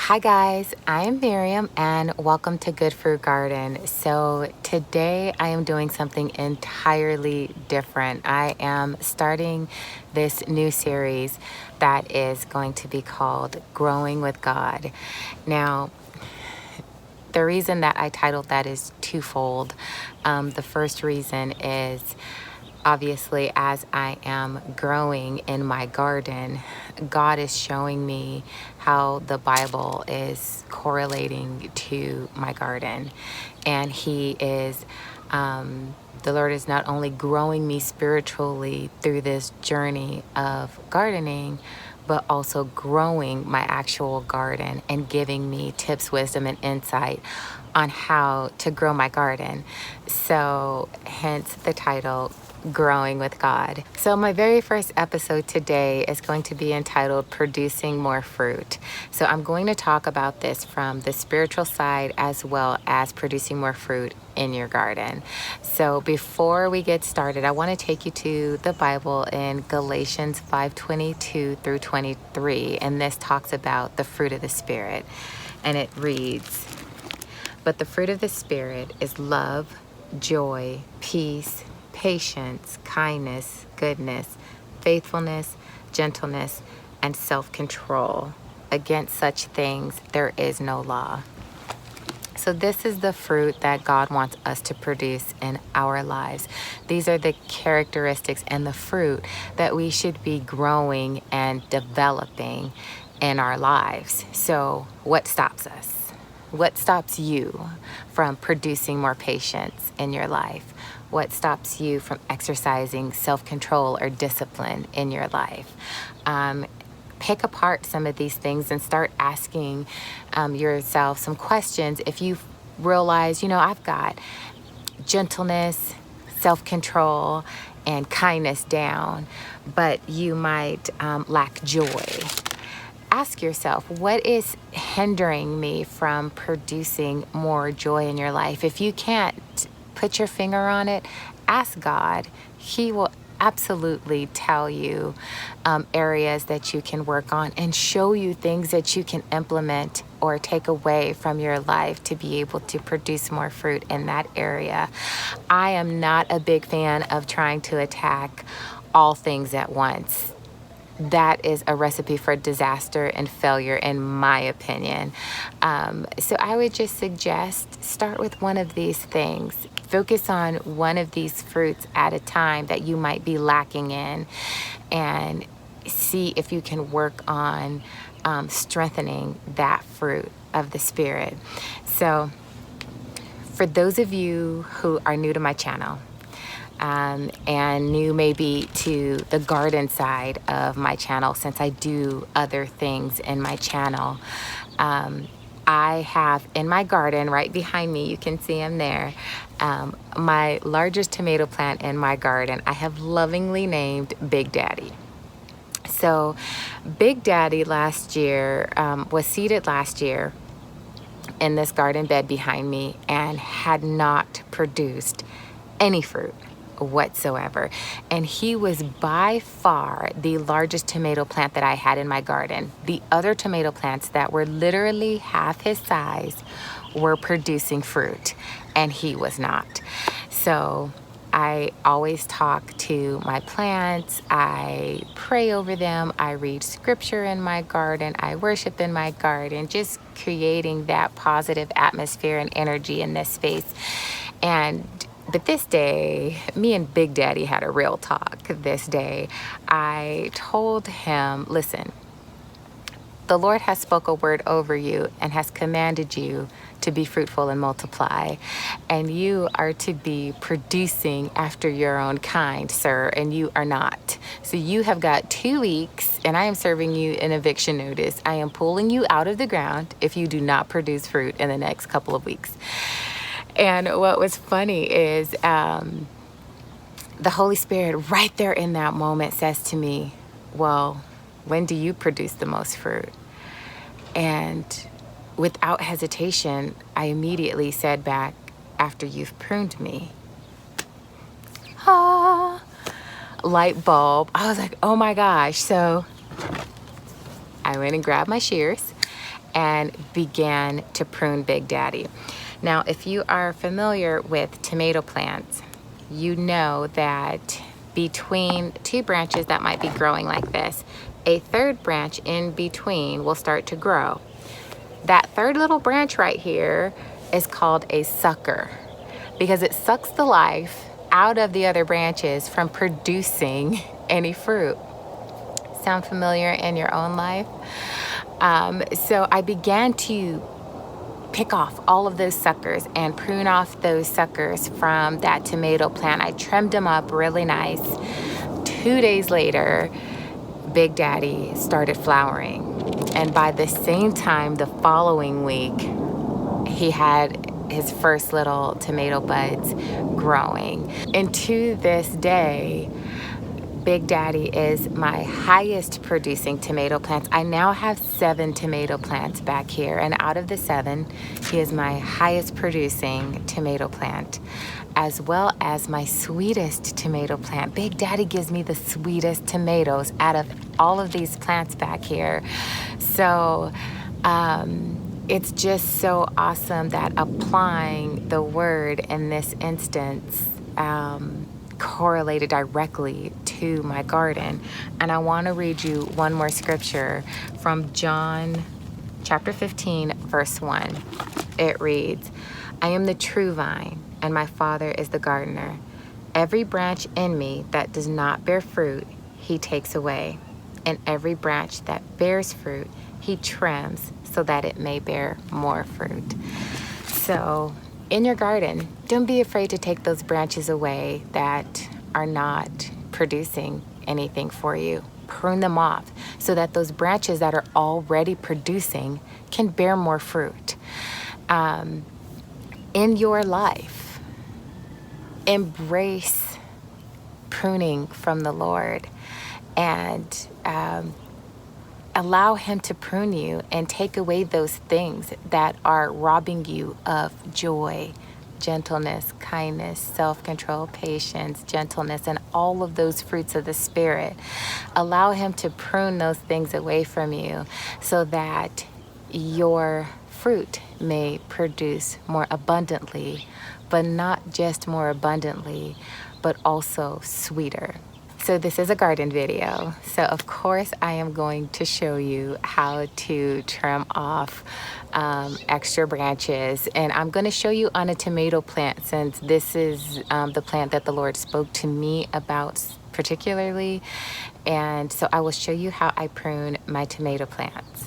Hi guys, I'm Miriam and welcome to Good Fruit Garden. So today I am doing something entirely different. I am starting this new series that is going to be called Growing with God. Now, the reason that I titled that is twofold. The first reason is obviously as I am growing in my garden, God is showing me how the Bible is correlating to my garden. And the Lord is not only growing me spiritually through this journey of gardening, but also growing my actual garden and giving me tips, wisdom, and insight on how to grow my garden. So hence the title, Growing with God. So my very first episode today is going to be entitled Producing More Fruit. So I'm going to talk about this from the spiritual side as well as producing more fruit in your garden. So before we get started, I want to take you to the Bible in Galatians 5:22 through 23. And this talks about the fruit of the Spirit. And it reads, "But the fruit of the Spirit is love, joy, peace, patience, kindness, goodness, faithfulness, gentleness, and self-control. Against such things there is no law." So this is the fruit that God wants us to produce in our lives. These are the characteristics and the fruit that we should be growing and developing in our lives. So what stops us? What stops you from producing more patience in your life? What stops you from exercising self-control or discipline in your life? Pick apart some of these things and start asking yourself some questions. If you realize, I've got gentleness, self-control, and kindness down, but you might lack joy. Ask yourself, what is hindering me from producing more joy in your life? If you can't put your finger on it, ask God. He will absolutely tell you areas that you can work on and show you things that you can implement or take away from your life to be able to produce more fruit in that area. I am not a big fan of trying to attack all things at once. That is a recipe for disaster and failure, in my opinion. So I would just suggest start with one of these things. Focus on one of these fruits at a time that you might be lacking in, and see if you can work on strengthening that fruit of the Spirit. So for those of you who are new to my channel, and new maybe to the garden side of my channel, since I do other things in my channel. I have in my garden right behind me, you can see him there, my largest tomato plant in my garden, I have lovingly named Big Daddy. So Big Daddy last year was seeded last year in this garden bed behind me and had not produced any fruit whatsoever. And he was by far the largest tomato plant that I had in my garden. The other tomato plants that were literally half his size were producing fruit, and he was not. So I always talk to my plants, I pray over them, I read scripture in my garden, I worship in my garden, just creating that positive atmosphere and energy in this space. But this day, me and Big Daddy had a real talk this day. I told him, listen, the Lord has spoke a word over you and has commanded you to be fruitful and multiply. And you are to be producing after your own kind, sir, and you are not. So you have got 2 weeks, and I am serving you an eviction notice. I am pulling you out of the ground if you do not produce fruit in the next couple of weeks. And what was funny is the Holy Spirit right there in that moment says to me, well, when do you produce the most fruit? And without hesitation, I immediately said back, after you've pruned me. Ah, light bulb. I was like, oh my gosh. So I went and grabbed my shears and began to prune Big Daddy. Now, if you are familiar with tomato plants, you know that between two branches that might be growing like this, a third branch in between will start to grow. That third little branch right here is called a sucker because it sucks the life out of the other branches from producing any fruit. Sound familiar in your own life? So I began to pick off all of those suckers and prune off those suckers from that tomato plant. I trimmed them up really nice. 2 days later, Big Daddy started flowering. And by the same time, the following week, he had his first little tomato buds growing. And to this day, Big Daddy is my highest producing tomato plants. I now have 7 tomato plants back here, and out of the 7, he is my highest producing tomato plant, as well as my sweetest tomato plant. Big Daddy gives me the sweetest tomatoes out of all of these plants back here. So it's just so awesome that applying the word in this instance correlated directly to my garden. And I want to read you one more scripture from John chapter 15, verse 1. It reads, "I am the true vine, and my Father is the gardener. Every branch in me that does not bear fruit, he takes away. And every branch that bears fruit, he trims so that it may bear more fruit." So in your garden, don't be afraid to take those branches away that are not producing anything for you. Prune them off so that those branches that are already producing can bear more fruit. In your life, embrace pruning from the Lord and allow him to prune you and take away those things that are robbing you of joy, gentleness, kindness, self-control, patience, gentleness, and all of those fruits of the Spirit. Allow him to prune those things away from you so that your fruit may produce more abundantly, but not just more abundantly, but also sweeter. So this is a garden video. So of course I am going to show you how to trim off extra branches. And I'm going to show you on a tomato plant, since this is the plant that the Lord spoke to me about particularly. And so I will show you how I prune my tomato plants.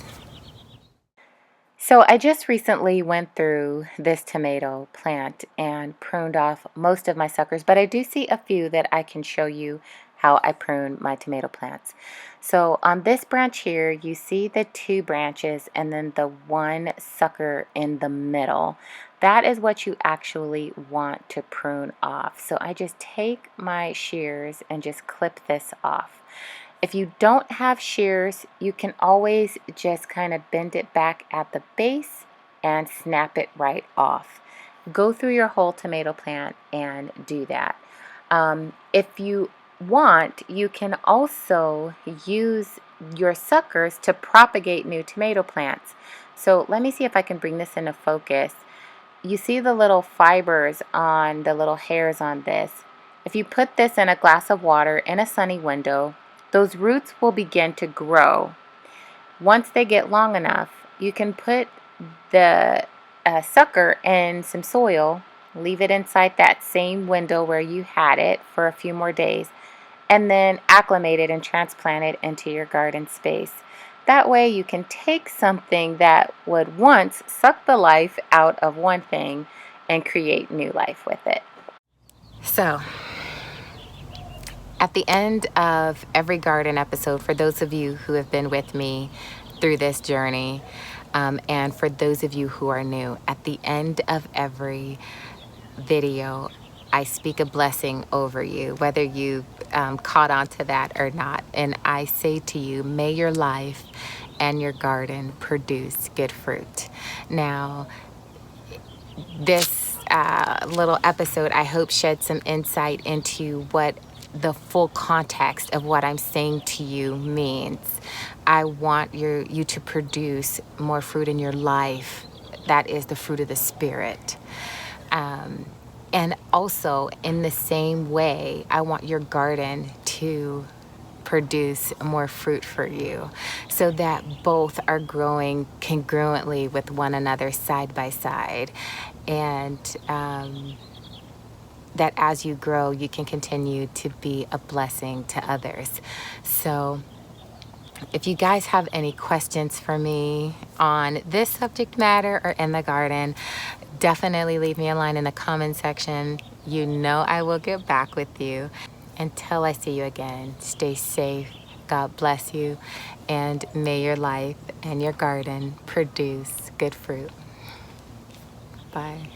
So I just recently went through this tomato plant and pruned off most of my suckers, but I do see a few that I can show you how I prune my tomato plants. So on this branch here, you see the 2 branches and then the 1 sucker in the middle. That is what you actually want to prune off. So I just take my shears and just clip this off. If you don't have shears, you can always just kind of bend it back at the base and snap it right off. Go through your whole tomato plant and do that. If you want, you can also use your suckers to propagate new tomato plants. So let me see if I can bring this into focus. You see the little fibers on the little hairs on this. If you put this in a glass of water in a sunny window, those roots will begin to grow. Once they get long enough, you can put the sucker in some soil, leave it inside that same window where you had it for a few more days, and then acclimate it and transplant it into your garden space. That way you can take something that would once suck the life out of one thing and create new life with it. So, at the end of every garden episode, for those of you who have been with me through this journey, and for those of you who are new, at the end of every video, I speak a blessing over you, whether you caught on to that or not. And I say to you, may your life and your garden produce good fruit. Now, this little episode, I hope, shed some insight into what the full context of what I'm saying to you means. I want you to produce more fruit in your life. That is the fruit of the Spirit. And also, in the same way, I want your garden to produce more fruit for you so that both are growing congruently with one another side by side. And that as you grow, you can continue to be a blessing to others. So if you guys have any questions for me on this subject matter or in the garden, definitely leave me a line in the comment section. You know I will get back with you. Until I see you again, stay safe. God bless you. And may your life and your garden produce good fruit. Bye.